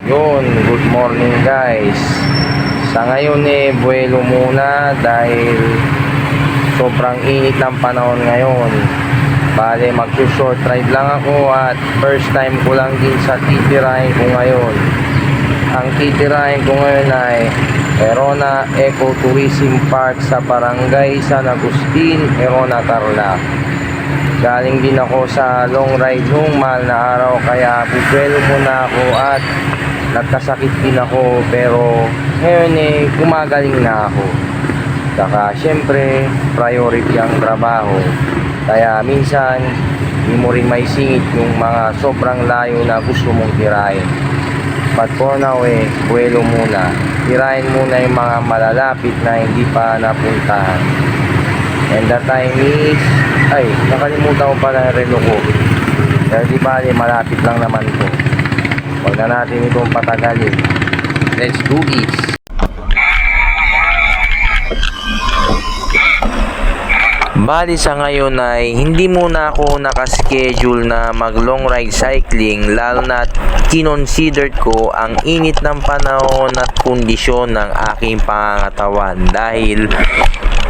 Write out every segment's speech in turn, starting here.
Yun, good morning guys. Sa ngayon buwelo muna dahil sobrang init ng panahon ngayon. Bale, mag-short ride lang ako at first time ko lang din sa titirahin ko ngayon. Ang titirahin ko ngayon ay Erona Eco Tourism Park sa Barangay San Agustin, Erona, Tarlac. Galing din ako sa long ride nung mahal na araw kaya buwelo muna ako at nagkasakit din ako, pero ngayon gumagaling na ako. Saka syempre priority ang trabaho, kaya minsan hindi mo rin may singit yung mga sobrang layo na gusto mong tirahin. But for now buwelo muna, tirahin muna yung mga malalapit na hindi pa napuntahan. And the time is nakalimutan ko pala yung relo ko, pero di bali malapit lang naman to. Huwag na natin itong patagalin. Let's do this. Bali sa ngayon ay hindi muna ako nakaschedule na mag long ride cycling, lalo na kinonsidered ko ang init ng panahon at kondisyon ng aking pangangatawan, dahil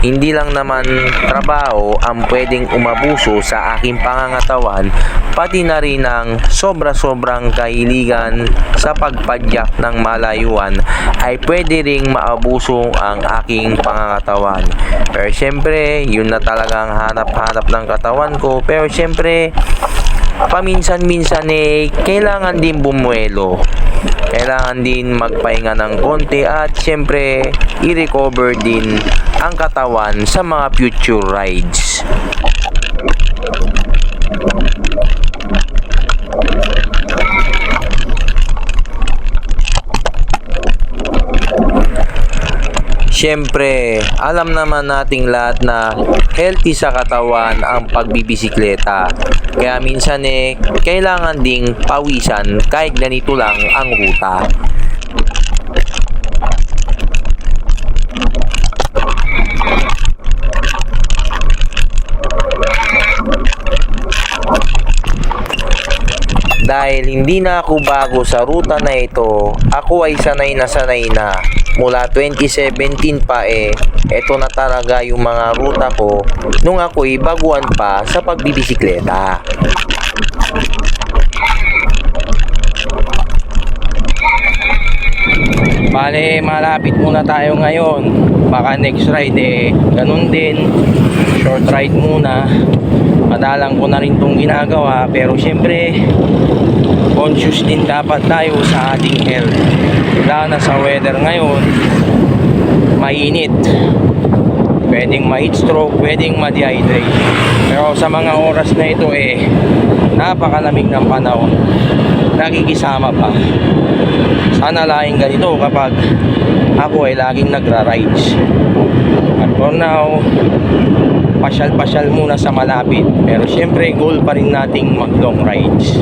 hindi lang naman trabaho ang pwedeng umabuso sa aking pangangatawan, pati na rin ang sobra-sobrang kahiligan sa pagpadyak ng malayuan ay pwede ring maabuso ang aking pangangatawan. Pero syempre, yun na talagang hanap-hanap ng katawan ko. Pero syempre, paminsan-minsan kailangan din bumuelo. Kailangan din magpahinga ng konti at syempre i-recover din ang katawan sa mga future rides. Siyempre, alam naman nating lahat na healthy sa katawan ang pagbibisikleta. Kaya minsan kailangan ding pawisan kahit ganito lang ang ruta. Dahil hindi na ako bago sa ruta na ito, ako ay sanay na. Mula 2017 pa ito na talaga yung mga ruta ko nung ako'y baguhan pa sa pagbibisikleta. Bale, malapit muna tayo ngayon. Baka next ride ganun din. Short ride muna. Madalang ko na rin itong ginagawa, pero syempre conscious din dapat tayo sa ating health. Lalo na sa weather ngayon, mainit, pwedeng ma-heat stroke, pwedeng ma-dehydrate. Pero sa mga oras na ito napakalamig ng panahon, nakikisama pa. Sana laging ganito kapag ako laging nagra-rides. At for now, pasyal-pasyal muna sa malapit, pero syempre goal pa rin nating mag long rides.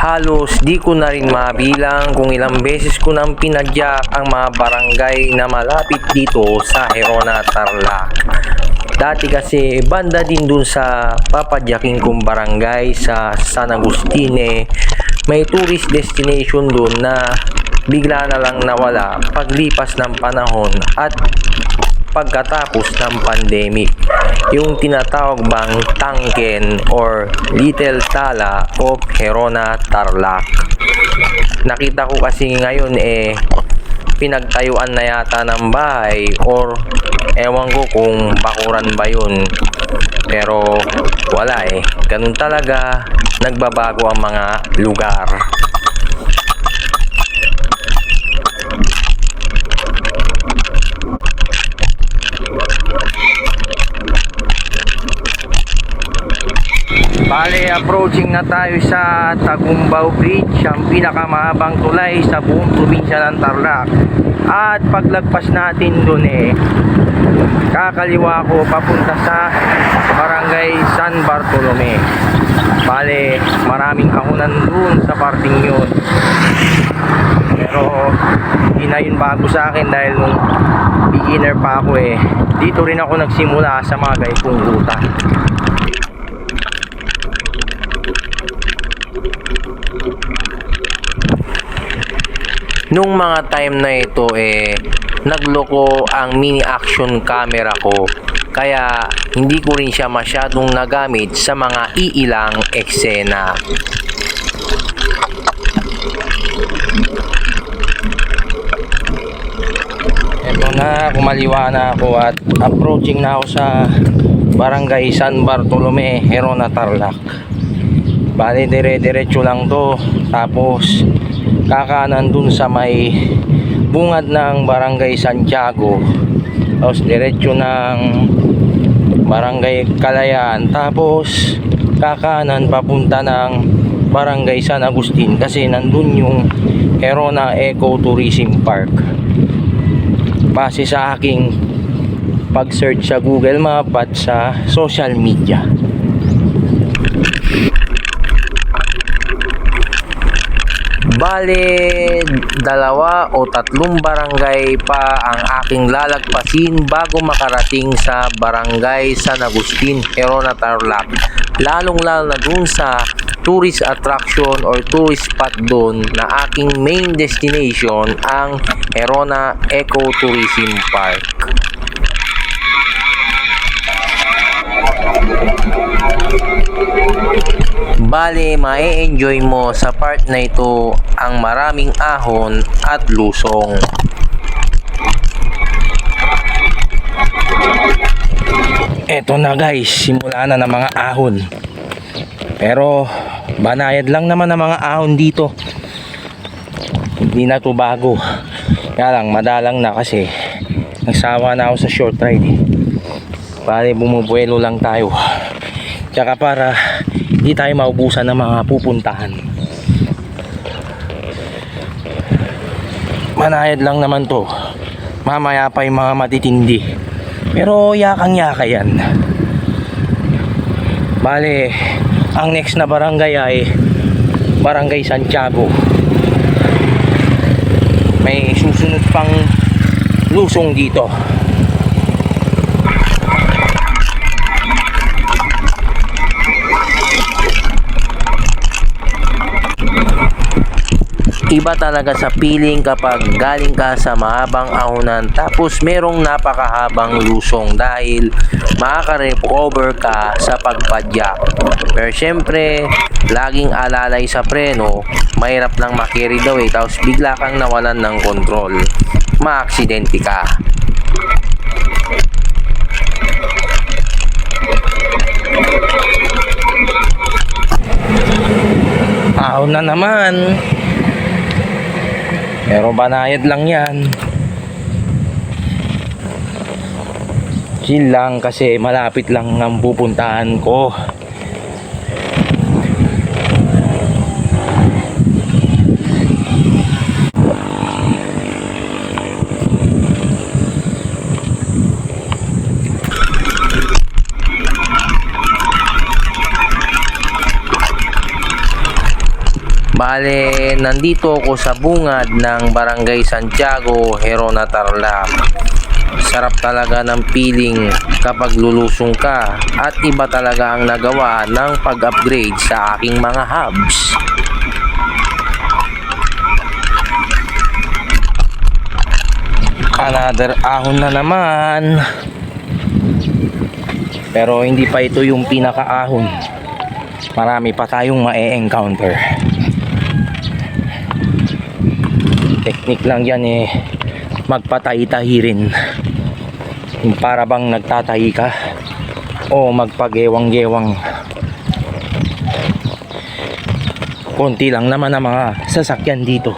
Halos di ko na rin mabilang kung ilang beses ko nang pinadyak ang mga barangay na malapit dito sa Erona, Tarlac. Dati kasi banda din dun sa papadyaking kong barangay sa San Agustin may tourist destination dun na bigla na lang nawala paglipas ng panahon at pagkatapos ng pandemic. Yung tinatawag bang Tangken or Little Tala of Erona, Tarlac. Nakita ko kasi ngayon pinagtayuan na yata ng bahay, or ewan ko kung bakuran ba yun, pero wala ganun talaga, nagbabago ang mga lugar. Bale, approaching na tayo sa Tagumbao Bridge, ang pinakamahabang tulay sa buong probinsya ng Tarlac. At paglagpas natin dun kakaliwa ko papunta sa Barangay San Bartolome. Bale, maraming hakunan dun sa parting yun. Pero hindi na yun bago sa akin dahil nung beginner pa ako eh. Dito rin ako nagsimula sa mga ganitong ruta. Nung mga time na ito nagloko ang mini action camera ko, kaya hindi ko rin siya masyadong nagamit sa mga iilang eksena. Eto na, kumaliwa na ako at approaching na ako sa Barangay San Bartolome, Herona, Tarlac. Bali dire-diretso lang to, tapos kakanan dun sa may bungad ng Barangay Santiago, tapos diretso ng Barangay Kalayaan, tapos kakanan papunta ng Barangay San Agustin, kasi nandun yung Herona Eco Tourism Park. Base sa aking pag-search sa Google Map at sa social media. Bale, 2 o 3 barangay pa ang aking lalagpasin bago makarating sa Barangay San Agustin, Herona, Tarlac. Lalong-lalo na dun sa tourist attraction or tourist spot doon na aking main destination, ang Herona Eco Tourism Park. Bale, mae-enjoy mo sa part na ito ang maraming ahon at lusong. Eto na guys, simula na ng mga ahon. Pero banayad lang naman ang mga ahon dito. Hindi na to bago. Kaya lang, madalang na kasi nagsawa na ako sa short ride. Bale, bumubuelo lang tayo. Tsaka para hindi tayo maubusan ng mga pupuntahan. Manayad lang naman to. Mamaya pa yung mga matitindi. Pero yakang-yaka yan. Bale, ang next na barangay ay Barangay Santiago. May susunod pang lusong dito. Iba talaga sa feeling kapag galing ka sa mahabang ahonan tapos merong napakahabang lusong, dahil makaka-recover ka sa pagpadyak. Pero syempre, laging alalay sa preno, mahirap lang makiri daw tapos bigla kang nawalan ng kontrol, maaksidente ka. Ahon na naman. Pero banayad lang yan. Chill lang kasi malapit lang ang pupuntahan ko. Bale, nandito ako sa bungad ng Barangay Santiago, Herona, Tarlac. Sarap talaga ng feeling kapag lulusong ka, at iba talaga ang nagawa ng pag-upgrade sa aking mga hubs. Another ahon na naman. Pero hindi pa ito yung pinaka-ahon. Marami pa tayong ma-encounter. Technique lang yan magpatahi-tahi rin. Yung para bang nagtatahi ka o magpagewang-gewang. Konti lang naman ang mga sasakyan dito.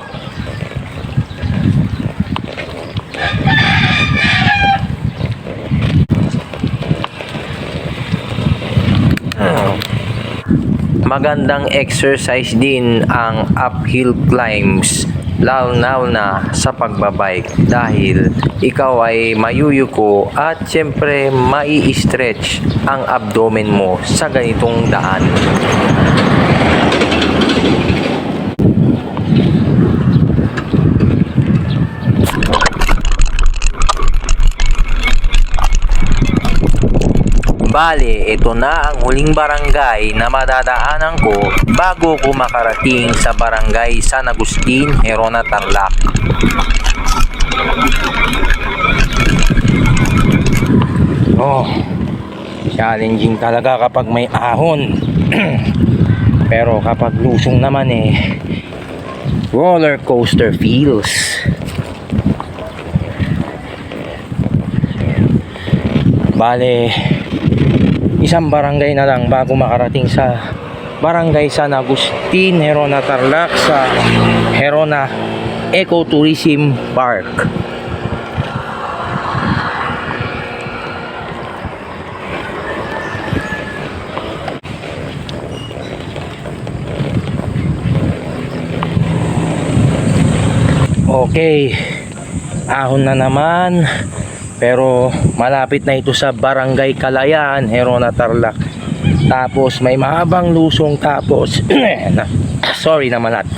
Magandang exercise din ang uphill climbs, lalo na sa pagbabike, dahil ikaw ay mayuyuko at syempre mai-stretch ang abdomen mo sa ganitong daan. Bale, ito na ang huling barangay na madadaanan ko bago ko makarating sa barangay San Agustin, Herona, Tarlac. Oh, challenging talaga kapag may ahon. Pero kapag lusong naman roller coaster feels. Bale, isang barangay na lang bago makarating sa barangay San Agustin, Herona, Tarlac, sa Herona Ecotourism Park. Okay, ahon na naman. Pero malapit na ito sa Barangay Kalayaan, Herona, Tarlac. Tapos may mahabang lusong, tapos sorry naman, at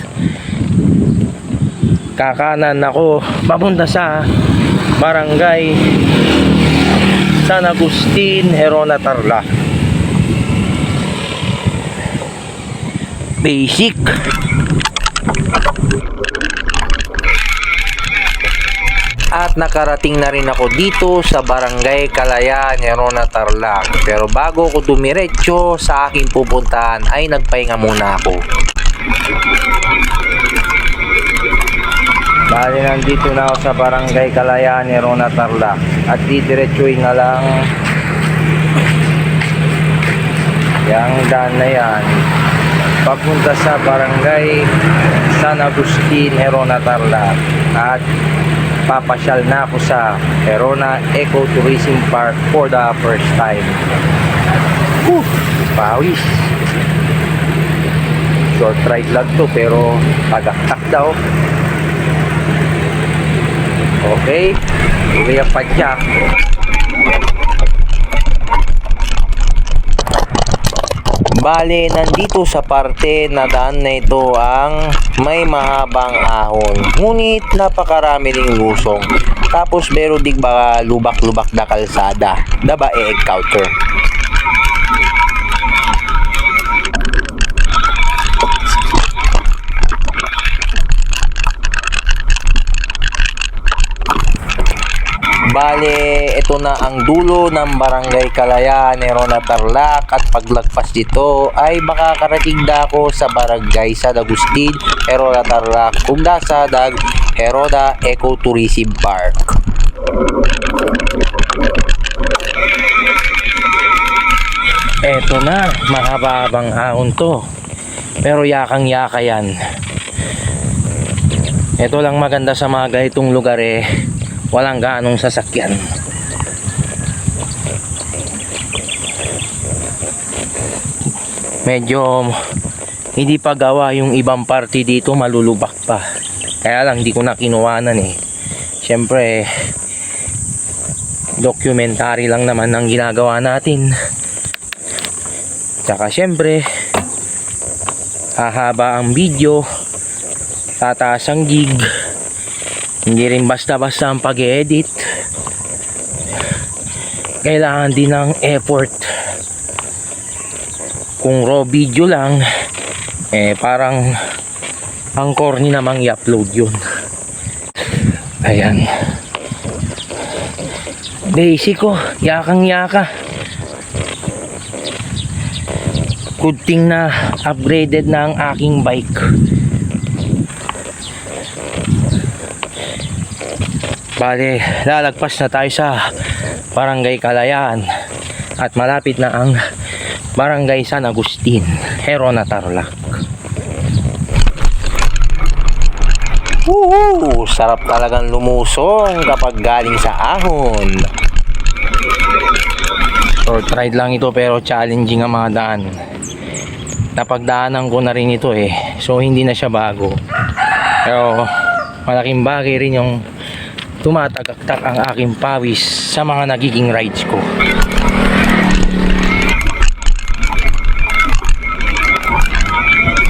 kakanan ako papunta sa Barangay San Agustin, Herona, Tarlac. Basic. At nakarating na rin ako dito sa Barangay Kalayaan, Herona, Tarlac. Pero bago ko dumiretso sa aking pupuntahan ay nagpahinga muna ako. Bali, nandito na ako sa Barangay Kalayaan, Herona, Tarlac. At didiretsuin na lang yung daan na yan papunta sa Barangay San Agustin, Herona, Tarlac. At papasyal na ako sa Herona Ecotourism Park for the first time. Pawis. Short ride lang to pero tagaktak daw. Okay, uwi ang padyak. Bale, nandito sa parte na daan na ito ang may mahabang ahon. Ngunit napakarami ring lusong. Tapos meron dig baka lubak-lubak na kalsada. Daba encounter. Bale, ito na ang dulo ng Barangay Kalayaan, Herona, Tarlac. At paglagpas dito ay makakarating na ako sa Barangay San Agustin, Herona, Tarlac, kung nasa Herona Ecotourism Park. Eto na, mahaba-habang ahon to, pero yakang-yaka yan. Ito lang maganda sa mga ganitong lugar, walang gaanong sasakyan. Medyo hindi pa gawa yung ibang party dito, malulubak pa. Kaya lang hindi ko na kinuwanan Siyempre, documentary lang naman ang ginagawa natin. Tsaka siyempre, hahaba ang video, tataas ang gig. Hindi rin basta-basta ang pag-edit. Kailangan din ng effort. Kung raw video lang, parang ang corny namang i-upload yun. Ayan. Basic yakang-yaka. Good thing na upgraded na ang aking bike. Bale, lalagpas na tayo sa Barangay Kalayaan at malapit na ang Barangay San Agustin, Herona, Tarlac. Sarap talagang lumusong kapag galing sa ahon. Short ride lang ito pero challenging ang mga daan. Napagdaanan ko na rin ito so hindi na siya bago. Pero malaking bagay rin yung tumatagaktak ang aking pawis sa mga nagiging rides ko.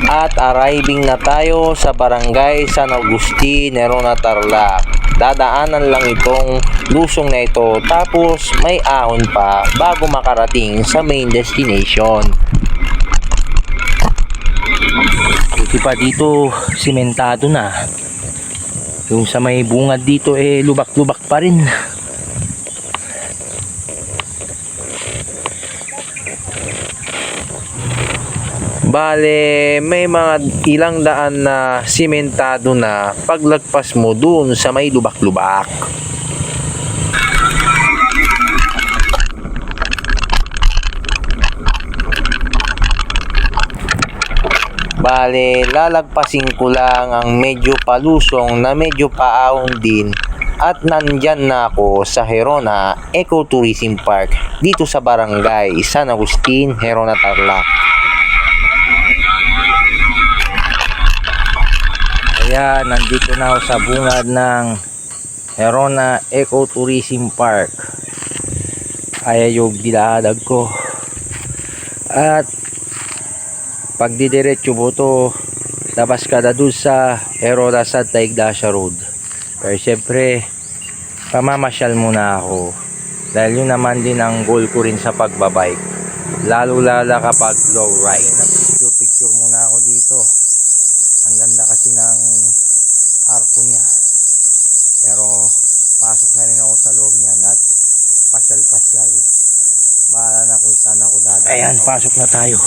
At arriving na tayo sa Barangay San Agustin, Herona, Tarlac. Dadaanan lang itong lusong na ito, tapos may ahon pa bago makarating sa main destination. Buti pa dito simentado na. Yung sa may bungad dito lubak-lubak pa rin. Bale, may mga ilang daan na simentado na paglagpas mo dun sa may lubak-lubak. Bale, lalagpasin ko lang ang medyo palusong na medyo paahon din at nandyan na ako sa Herona Ecotourism Park dito sa Barangay San Agustin, Herona, Tarlac. Kaya nandito na ako sa bungad ng Herona Ecotourism Park. Ay yung diladag ko. At pag didiretso mo to, labas ka na dun sa Herona Santa Ignacia Road. Pero syempre, pamamasyal muna ako. Dahil yun naman din ang goal ko rin sa pagbabike. Lalo-lala kapag low ride. Picture muna ako dito. Ang ganda kasi ng arko niya. Pero pasok na rin ako sa loob niyan at pasyal-pasyal. Bahala na kung saan ako dadaan. Ayan, pasok na tayo.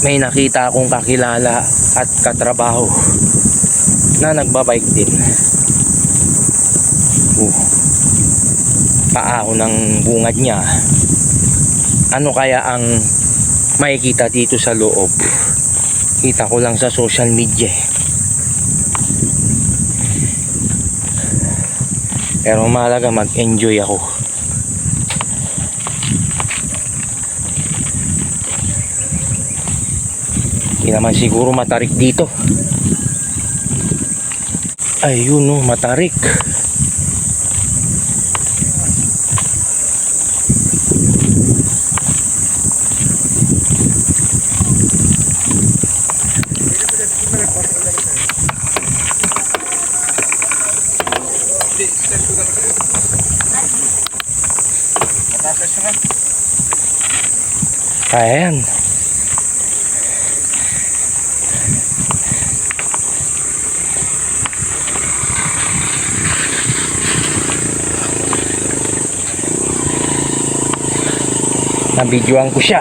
May nakita akong kakilala at katrabaho na nagbabike din. Paahon ng bungad niya. Ano kaya ang makikita dito sa loob? Kita ko lang sa social media. Pero mahalaga mag-enjoy ako. Hindi naman siguro matarik dito. Ayun no, matarik. Ayan. Nabidyoan ko siya.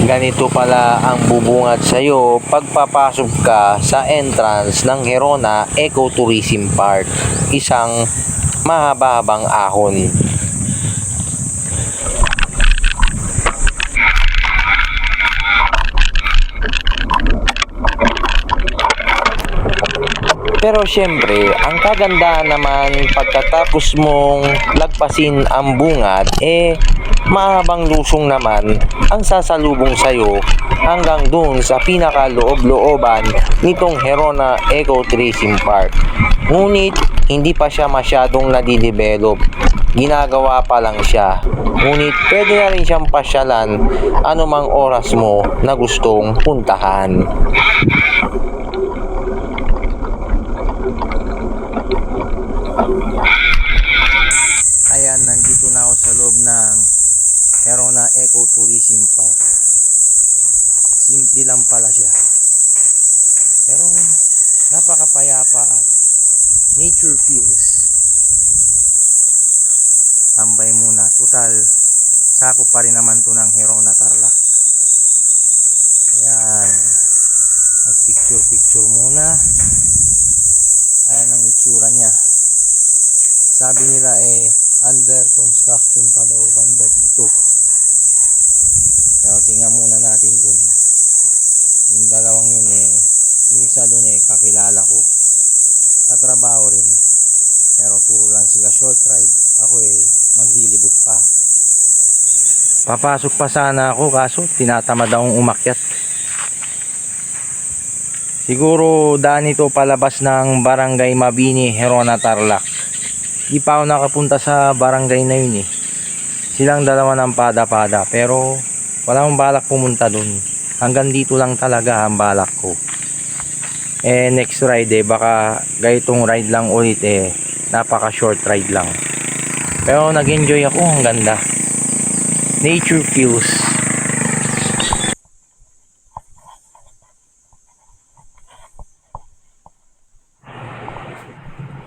Ganito pala ang bubungad sa'yo pagpapasok ka sa entrance ng Herona Ecotourism Park. Isang mahaba-habang ahon. Pero syempre, ang kagandahan naman pagkatapos mong lagpasin ang bungad, mahabang lusong naman ang sasalubong sa'yo hanggang dun sa pinakaloob-looban nitong Herona Ecotourism Park. Ngunit, hindi pa siya masyadong nadidevelop. Ginagawa pa lang siya. Ngunit, pwede na rin siyang pasyalan anumang oras mo na gustong puntahan. Ayan, nandito na ako sa loob ng Herona Ecotourism Park. Simple lang pala siya. Pero napakapayapa at nature feels. Tambay muna. Total, sakop pa rin naman to ng Herona, Tarlac. Ayan. Mag-picture-picture muna. Ayan ang itsura niya. Sabi nila under construction pa daw banda dito. Pero tingnan muna natin dun. Yung dalawang yun yung isa dun kakilala ko. Katrabaho rin. Pero puro lang sila short ride. Ako maglilibot pa. Papasok pa sana ako kaso tinatamad akong umakyat. Siguro daan ito palabas ng Barangay Mabini, Herona, Tarlac. Di pa ako nakapunta sa barangay na yun Silang dalawa ng pada-pada pero wala akong balak pumunta dun. Hanggang dito lang talaga ang balak ko. Next ride baka gaytong ride lang ulit napaka short ride lang. Pero nag-enjoy ako, ang ganda. Nature feels.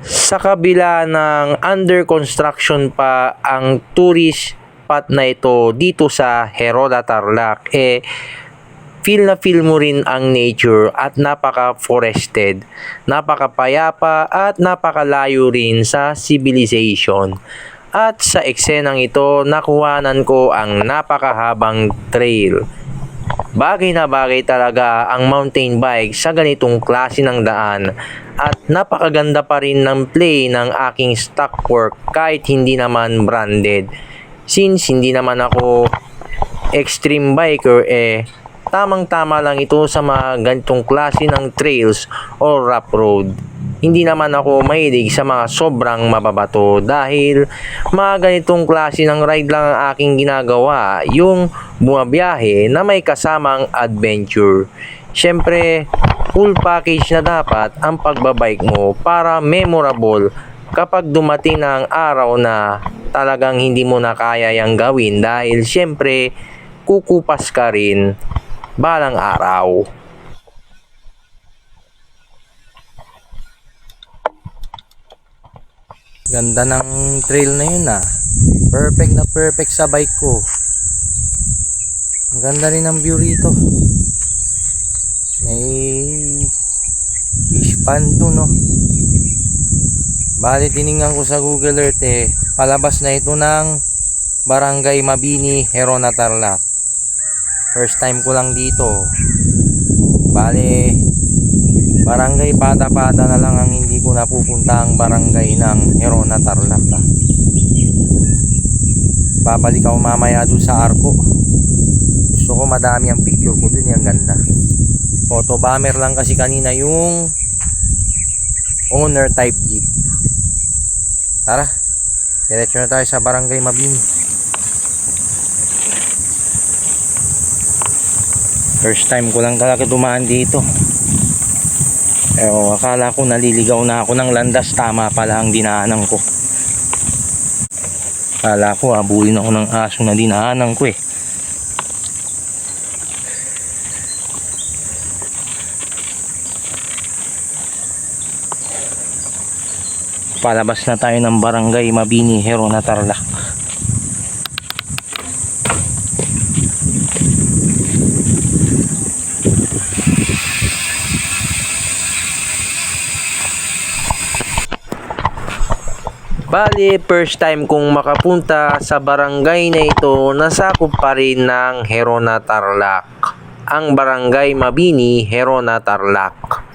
Sa kabila ng under construction pa ang tourist spot na ito dito sa Heroda Tarlac, feel na feel mo rin ang nature at napaka-forested, napakapayapa at napakalayo rin sa civilization. At sa eksenang ito, nakuhanan ko ang napakahabang trail. Bagay na bagay talaga ang mountain bike sa ganitong klase ng daan at napakaganda pa rin ng play ng aking stock fork kahit hindi naman branded. Since hindi naman ako extreme biker, tamang-tama lang ito sa mga ganitong klase ng trails o rough road. Hindi naman ako mahilig sa mga sobrang mababato dahil mga ganitong klase ng ride lang ang aking ginagawa, yung bumabiyahe na may kasamang adventure. Siyempre, full package na dapat ang pagbabike mo para memorable kapag dumating na ang araw na talagang hindi mo na kaya yang gawin dahil siyempre kukupas ka rin balang araw. Ganda ng trail na yun Perfect na perfect sa bike ko. Ang ganda rin ng view rito. May fish pond doon Bali tiningnan ko sa Google Earth palabas na ito ng Barangay Mabini, Herona Tarlac. First time ko lang dito. Bali Barangay Pada-Pada na lang ang hindi ko napupunta ang barangay ng Herona Tarlac. Babalik ako mamaya doon sa Arco. Gusto ko madami ang picture ko doon, yung ganda. Photo bomber lang kasi kanina yung owner type jeep. Tara, diretso na tayo sa Barangay Mabini. First time ko lang talaga dumaan dito. Akala ko naliligaw na ako ng landas, tama pala ang dinaanan ko. Akala ko abulin ako ng aso na dinaanan ko Palabas na tayo ng Barangay Mabini, Herona Tarlac. Bali, first time kong makapunta sa barangay na ito, nasakop pa rin ng Herona Tarlac. Ang Barangay Mabini, Herona Tarlac.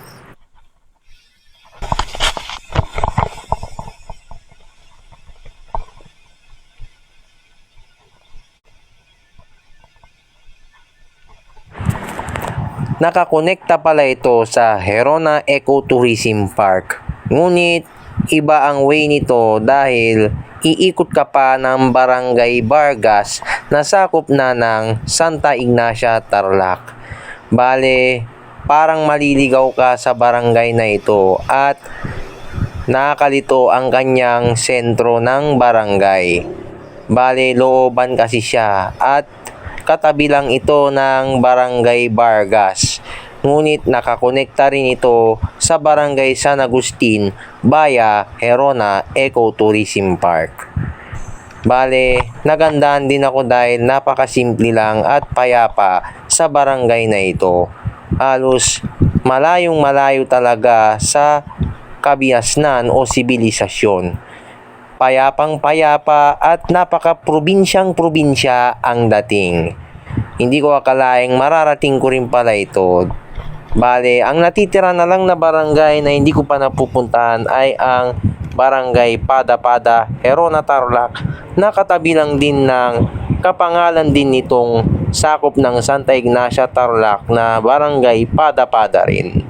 Nakakonekta pala ito sa Herona Ecotourism Park. Ngunit iba ang way nito dahil iikot ka pa ng Barangay Vargas na sakop na ng Santa Ignacia, Tarlac. Bale, parang maliligaw ka sa barangay na ito at nakakalito ang kanyang sentro ng barangay. Bale, looban kasi siya at katabi lang ito ng Barangay Vargas. Ngunit nakakonekta rin ito sa Barangay San Agustin via Herona Ecotourism Park. Bale, nagandahan din ako dahil napakasimple lang at payapa sa barangay na ito. Halos malayong malayo talaga sa kabiasnan o sibilisasyon. Payapang payapa at napaka-probinsyang probinsya ang dating. Hindi ko akalaing mararating ko rin pala ito. Bale, ang natitira na lang na barangay na hindi ko pa napupuntahan ay ang Barangay Pada-Pada, Herona Tarlac, na katabi lang din ng kapangalan din nitong sakop ng Santa Ignacia Tarlac na Barangay Pada-Pada rin.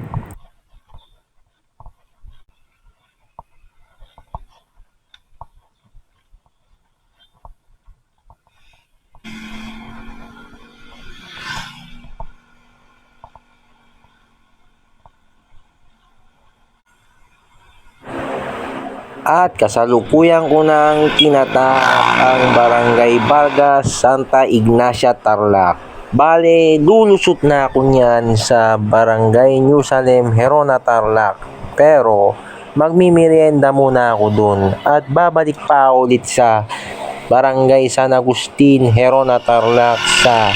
At kasalukuyan ko nang tinatak ang Barangay Vargas, Santa Ignacia, Tarlac. Bale, lulusot na ako niyan sa Barangay New Salem, Herona, Tarlac. Pero, magmimerienda muna ako dun at babalik pa ulit sa Barangay San Agustin, Herona, Tarlac sa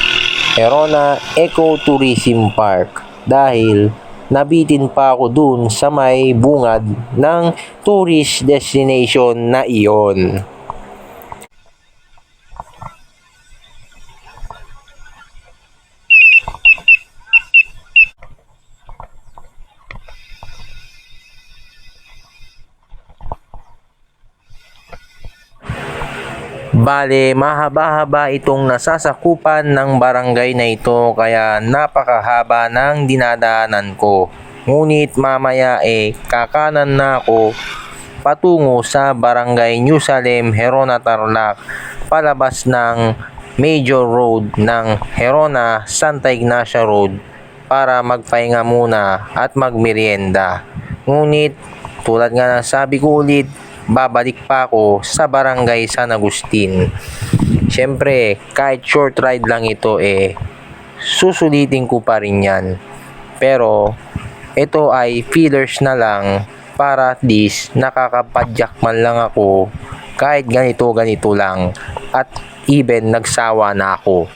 Herona Ecotourism Park. Dahil nabitin pa ako dun sa may bungad ng tourist destination na iyon. Bale, mahaba-haba itong nasasakupan ng barangay na ito kaya napakahaba ng dinadaanan ko. Ngunit mamaya kakanan na ako patungo sa Barangay New Salem, Herona, Tarlac, palabas ng Major Road ng Herona, Santa Ignacia Road para magpahinga muna at magmerienda. Ngunit tulad nga ng sabi ko ulit, babalik pa ako sa Barangay San Agustin. Siyempre, kahit short ride lang ito susulitin ko pa rin yan. Pero, ito ay feelers na lang para at least nakakapadyak man lang ako kahit ganito lang at even nagsawa na ako.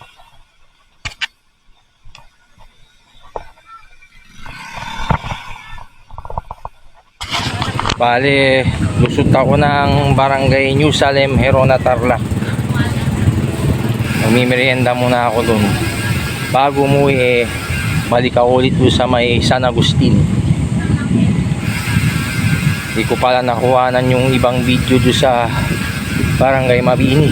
Bale, lusot ako ng Barangay New Salem, Herona, Tarlac. Magmimerienda muna ako dun. Bago umuwi balik ako ulit doon sa may San Agustin. Hindi ko pala nakuhanan yung ibang video doon sa Barangay Mabini.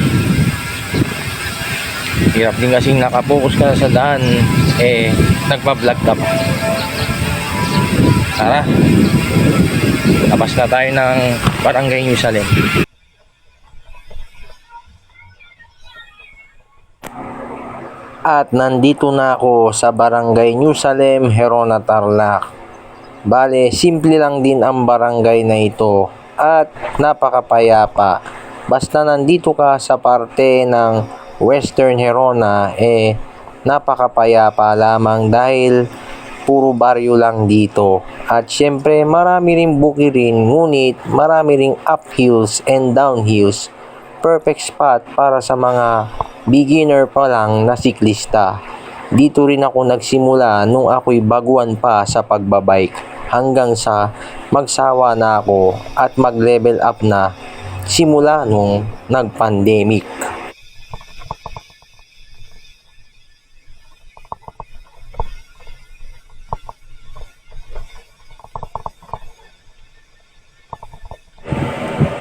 Hirap din kasing nakapokus ka sa daan, nagpa-vlog ka pa. Tara, labas na tayo ng Barangay New Salem. At nandito na ako sa Barangay New Salem, Herona, Tarlac. Bale, simple lang din ang barangay na ito at napakapayapa. Basta nandito ka sa parte ng Western Herona, napakapayapa lamang dahil puro baryo lang dito. At syempre marami ring bukirin, ngunit marami ring uphills and downhills. Perfect spot para sa mga beginner pa lang na siklista. Dito rin ako nagsimula nung ako'y baguhan pa sa pagbabike hanggang sa magsawa na ako at mag-level up na simula nung nag-pandemic.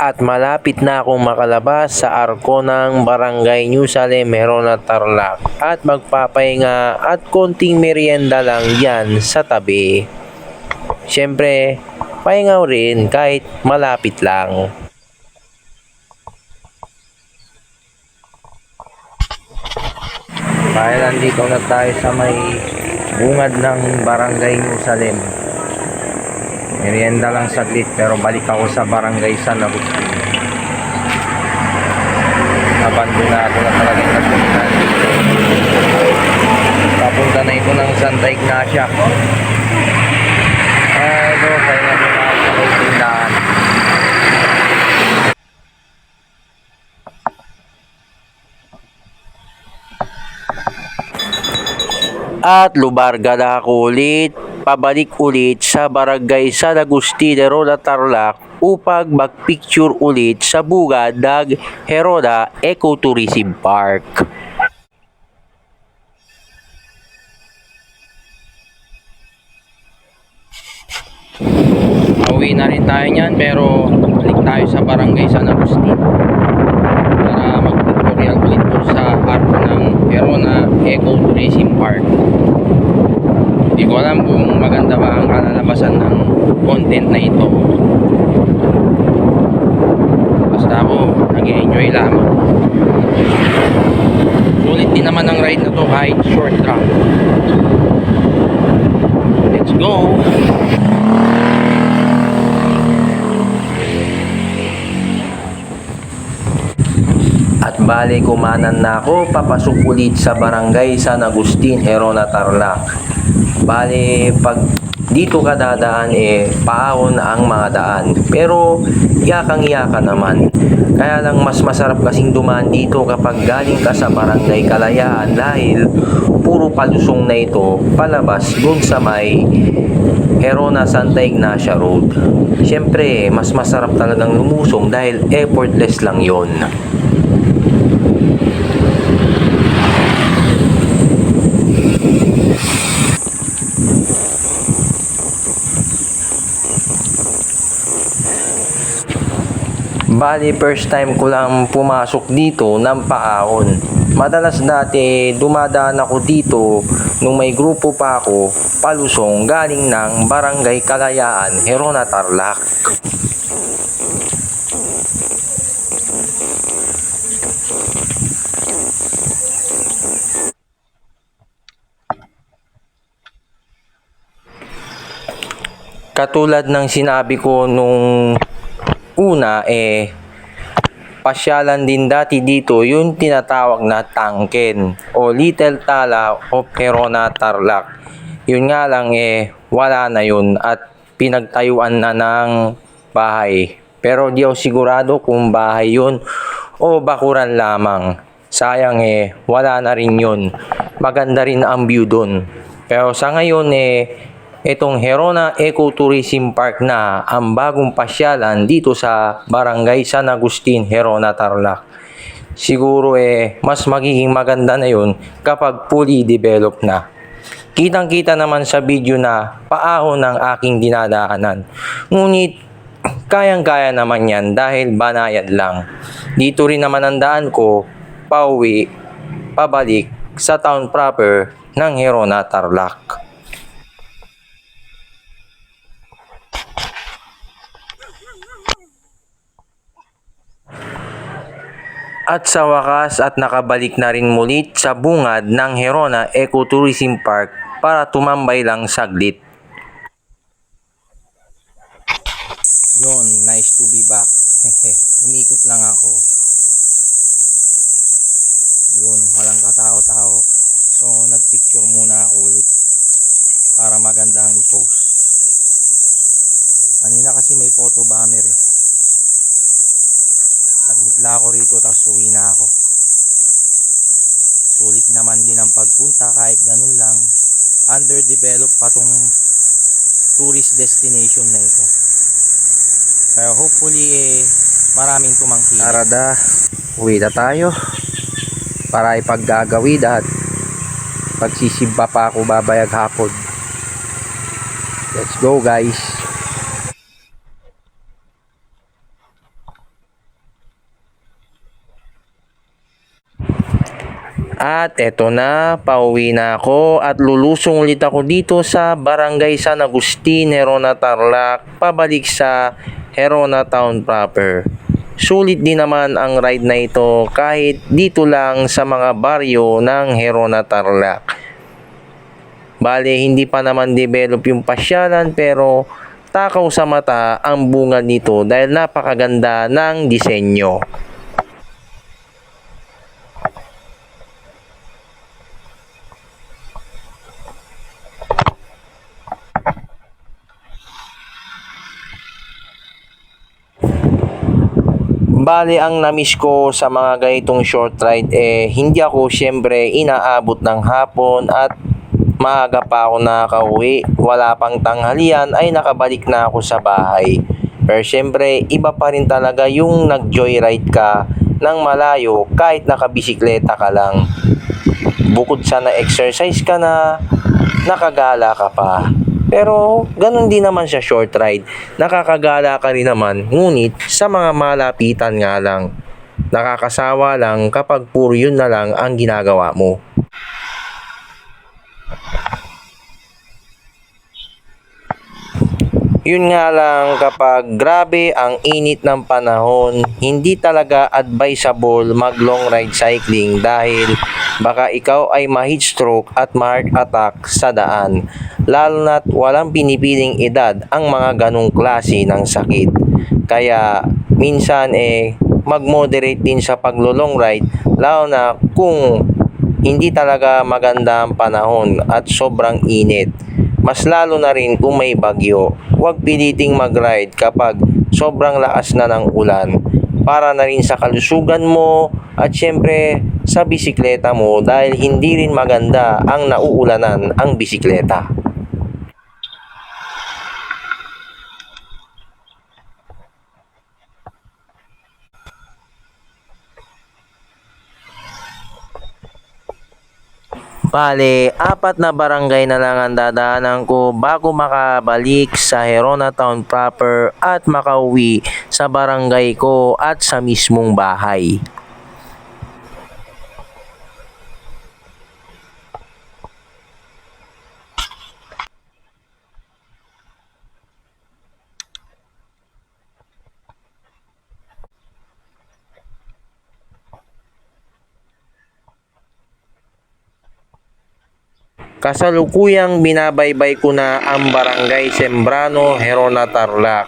At malapit na akong makalabas sa arko ng Barangay New Salem, Herona, Tarlac at magpapahinga at konting merienda lang yan sa tabi. Siyempre, pahinga rin kahit malapit lang. Dahil nandito na tayo sa may bungad ng Barangay New Salem. Merienda lang saglit pero balik ako sa Barangay San Agustin. Abandonado na talaga yung nasulitan. Papunta na ito ng Santa Ignacia. Kaya nga muna ako sa may tindahan. At lubarga na ako ulit, pabalik ulit sa Barangay San Agustin, Herona, Tarlac upang magpicture ulit sa bungad ng Herona Ecotourism Park. Pauwi na rin tayo niyan pero balik tayo sa Barangay San Agustin para mag-tutorial ulit po sa arko ng Herona Ecotourism Park. Hindi ko alam kung maganda ba ang kalalabasan ng content na ito. Basta ako nag-enjoy lamang. Sulit din naman ang ride na to kahit short run. Let's go! Bale, kumanan na ako, papasok ulit sa barangay San Agustin, Herona, Tarlac. Bale, pag dito ka dadaan paahon na ang mga daan. Pero iyakang-iyaka naman. Kaya lang mas masarap kasing dumaan dito kapag galing ka sa barangay Kalayaan dahil puro palusong na ito palabas dun sa may Herona Santa Ignacia Road. Siyempre, mas masarap talagang lumusong dahil effortless lang yon. Bali, first time ko lang pumasok dito ng paahon. Madalas dati dumadaan ako dito nung may grupo pa ako palusong galing ng Barangay Kalayaan, Herona, Tarlac. Katulad ng sinabi ko nung una pasyalan din dati dito yung tinatawag na Tangken o Little Tala of Herona, Tarlac. Yun nga lang wala na yun at pinagtayuan na ng bahay. Pero di ako sigurado kung bahay yun o bakuran lamang. Sayang wala na rin yun. Maganda rin ang view dun. Pero sa ngayon itong Herona Ecotourism Park na ang bagong pasyalan dito sa Barangay San Agustin, Herona, Tarlac. Siguro mas magiging maganda na yun kapag fully developed na. Kitang-kita naman sa video na paahon ng aking dinadaanan. Ngunit kayang-kaya naman yan dahil banayad lang. Dito rin naman ang daan ko pauwi, pabalik sa town proper ng Herona, Tarlac. At sa wakas at nakabalik na rin mulit sa bungad ng Herona Ecotourism Park para tumambay lang saglit. Yon, nice to be back. Umikot lang ako. Yun, walang katao-tao. So, nagpicture muna ako ulit para maganda ang i-post. Kanina kasi may photo bomber Saglit lang ako rito tapos uwi na ako. Sulit naman din ang pagpunta kahit ganun lang. Underdeveloped pa tong tourist destination na ito. Pero hopefully maraming tumangkilik. Arada, uwi na tayo para ipaggagawid at pagsisimba pa ako babayag hapon. Let's go guys. At eto na, pauwi na ako at lulusong ulit ako dito sa Barangay San Agustin, Herona, Tarlac, pabalik sa Herona Town proper. Sulit din naman ang ride na ito kahit dito lang sa mga baryo ng Herona, Tarlac. Bale, hindi pa naman develop yung pasyalan pero takaw sa mata ang bunga nito dahil napakaganda ng disenyo. Bale, ang namiss ko sa mga ganitong short ride hindi ako syempre inaabot ng hapon at maaga pa ako nakauwi. Wala pang tanghalian ay nakabalik na ako sa bahay. Pero syempre, iba pa rin talaga yung nag-joyride ka ng malayo kahit nakabisikleta ka lang. Bukod sa na-exercise ka na, nakagala ka pa. Pero ganun din naman sa short ride. Nakakagala ka rin naman, ngunit sa mga malapitan nga lang. Nakakasawa lang kapag puro yun na lang ang ginagawa mo. Yun nga lang kapag grabe ang init ng panahon, hindi talaga advisable mag long ride cycling dahil baka ikaw ay ma-heat stroke at ma-heart attack sa daan. Lalo na't walang pinipiling edad ang mga ganong klase ng sakit. Kaya minsan mag-moderate din sa paglo-long ride, lalo na kung hindi talaga maganda ang panahon at sobrang init. Mas lalo na rin kung may bagyo. Huwag piliting mag-ride kapag sobrang lakas na ng ulan, para na rin sa kalusugan mo at syempre sa bisikleta mo, dahil hindi rin maganda ang nauulanan ang bisikleta. Bale, 4 na barangay na lang ang dadaanan ko bago makabalik sa Herona Town proper at makauwi sa barangay ko at sa mismong bahay. Kasalukuyang binabaybay ko na ang Barangay Sembrano, Herona, Tarlac.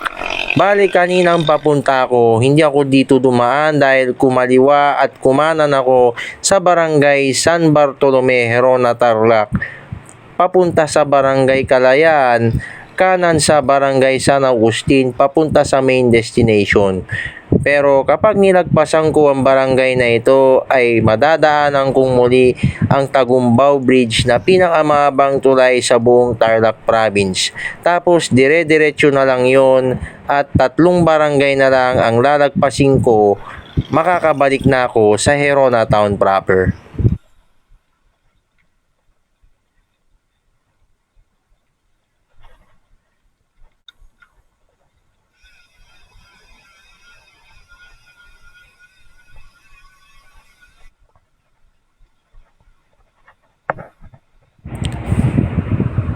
Bali kaninang papunta ko, hindi ako dito dumaan dahil kumaliwa at kumanan ako sa Barangay San Bartolome, Herona, Tarlac. Papunta sa Barangay Kalayaan, kanan sa Barangay San Agustin, papunta sa main destination. Pero kapag nilagpasan ko ang barangay na ito, ay madadaanan kong muli ang Tagumbao Bridge na pinakamahabang tulay sa buong Tarlac Province. Tapos dire-diretso na lang yon at 3 barangay na lang ang lalagpasin ko, makakabalik na ako sa Herona Town proper.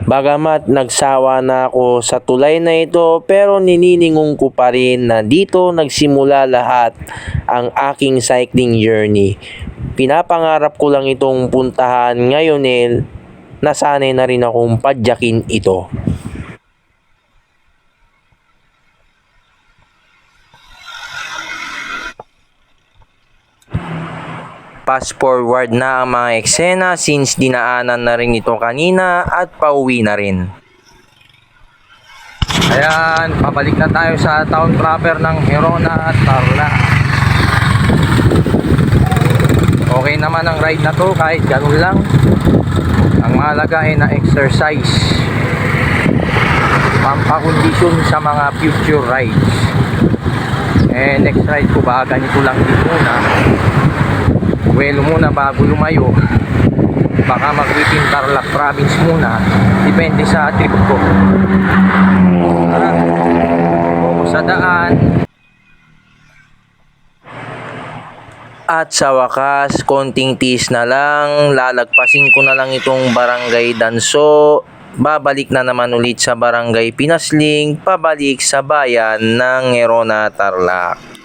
Bagamat nagsawa na ako sa tulay na ito, pero nininingon ko pa rin na dito nagsimula lahat ang aking cycling journey. Pinapangarap ko lang itong puntahan ngayon, nasanay na rin akong padyakin ito. Fast forward na ang mga eksena since dinaanan na rin ito kanina at pauwi na rin. Ayan, pabalik na tayo sa town proper ng Herona at Tarlac. Okay naman ang ride na to kahit ganun lang. Ang mahalaga ay na exercise, pampakondisyon sa mga future rides. Next ride ko baka ganito lang din muna. Well, muna bago lumayo, baka mag-within Tarlac province muna, depende sa trip ko. Tara, sa daan. At sa wakas, konting tiis na lang, lalagpasin ko na lang itong Barangay Danso, babalik na naman ulit sa Barangay Pinasling, pabalik sa bayan ng Herona, Tarlac.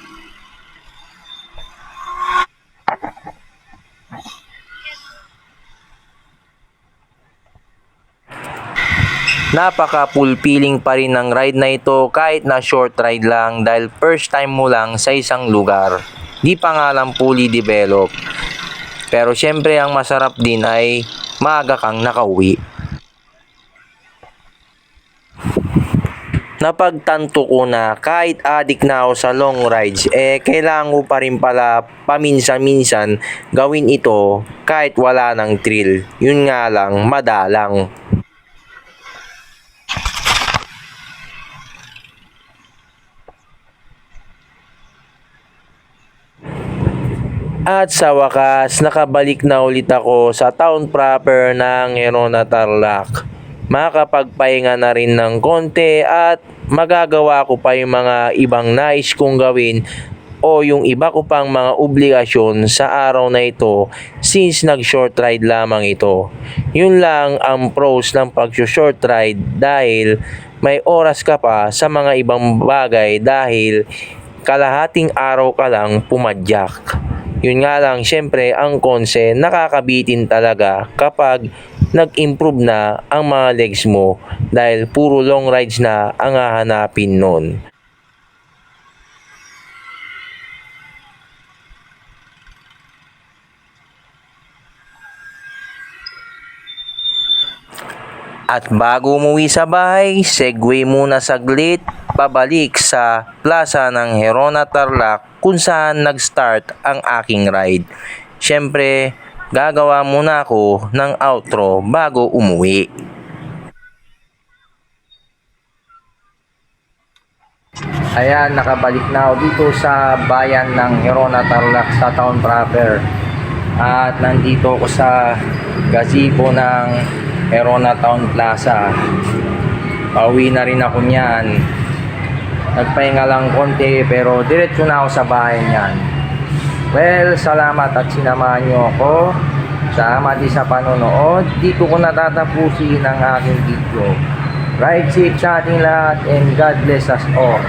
Napaka-fulfilling pa rin ng ride na ito kahit na short ride lang, dahil first time mo lang sa isang lugar. Di pa nga lang fully develop. Pero syempre ang masarap din ay maaga kang nakauwi. Napagtanto ko na kahit adik na ako sa long rides, kailangan ko pa rin pala paminsan-minsan gawin ito kahit wala ng thrill. Yun nga lang, madalang. At sa wakas, nakabalik na ulit ako sa town proper ng Herona, Tarlac. Makakapagpahinga na rin ng konti at magagawa ko pa yung mga ibang nais kong gawin o yung iba ko pang mga obligasyon sa araw na ito since nag-short ride lamang ito. Yun lang ang pros ng pag-short ride, dahil may oras ka pa sa mga ibang bagay dahil kalahating araw ka lang pumadyak. Yun nga lang, syempre, ang konse, nakakabitin talaga kapag nag-improve na ang mga legs mo dahil puro long rides na ang hahanapin nun. At bago umuwi sa bahay, segway muna saglit pabalik sa plaza ng Herona Tarlac kung saan nag-start ang aking ride. Siyempre, gagawa muna ako ng outro bago umuwi. Ayan, nakabalik na ako dito sa bayan ng Herona Tarlac sa town proper. At nandito ako sa gazebo ng Herona Town Plaza. Pauwi na rin ako niyan. Nagpahinga lang konti pero diretso na ako sa bahay niyan. Well, salamat at sinamahan niyo ako. Salamat din sa panonood. Dito ko natatapusin ang aking video. Ride safe sa ating lahat and God bless us all.